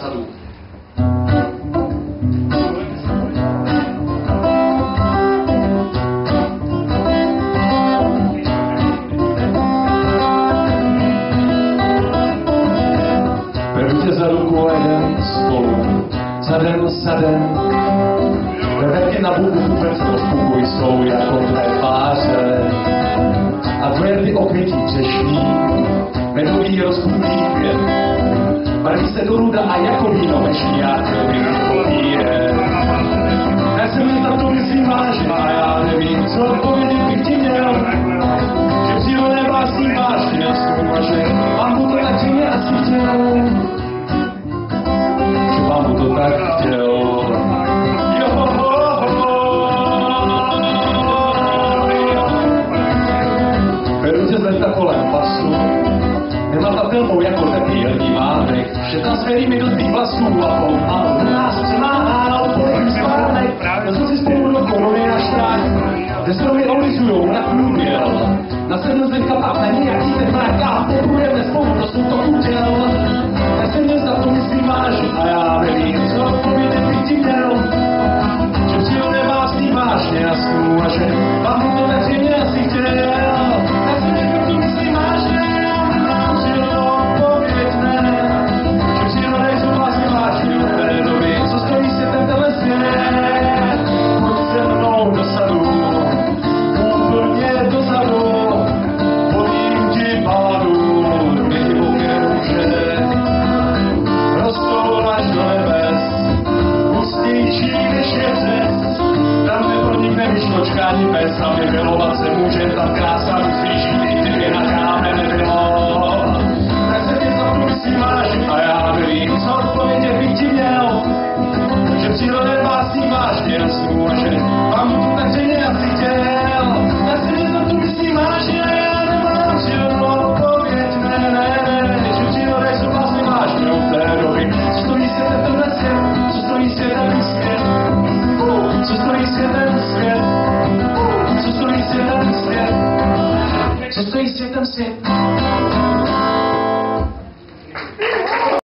sadů. Beru tě za ruku a jdem spolu, sadem, ve větě na bubu vůbec rozpukuj jsou jako tvé tváře. A tvoje ty okvětí třešní, medový rozpůlý květ. Barví se do ruda a jako víno mešní a celý popíje. Já jsem jen za to myslím vážně a já nevím, co odpovědět bych ti měl. Že přírodné vlastní vážně a zkoumaže, mám mu to tak mě asi chtěl. Že mám mu to tak chtěl. Beru tě z leta kolem pasu, nematatelnou jako tepílní mávek, že tam svěrými do tvých vlasů a pomalu nás přemáhal polím spánek. Vezmu si spolu do koruny na štrák, kde stromy olizujou mrak průběl. Na sedm zdenka pak na nějaký ten mrak a popůjdeme spolu do to uděl. Já jsem dnes na to myslím vážně a já nevím, co odpovědět bych ti měl. Že přírodné vlastní vážně a snů a že vám mu to tak zřejmě asi chtěl. Já jsem dnes na to myslím vážně a mám přírodnou odpověď ne. Že přírodné jsou vlastně vážně od té doby, co stojí světem tenhle svět. Pojď se mnou do sadu, úplně dozadu, povím ti pádu, divoké růže. Rostou až do nebes, hustější než je řez. Tam nepronikne myšločka ani pes, a vybělovat se může, tam krása musí žít, kdyby na káme nebylo. Tak se mě za to myslím vážně a já nevím, co odpovědět bych ti měl. Že přírodné vlastní vážně a snů a že vám mu to tak zřejmě asi chtěl. Tak se mě za to myslím vážně a já nemám přírodnou odpověď, ne. Že přírodné jsou vlastně vážně od té doby, co stojí světem tenhle svět, co stojí světem svět. Co stojí světem svět, co stojí světem svět, co stojí světem svět.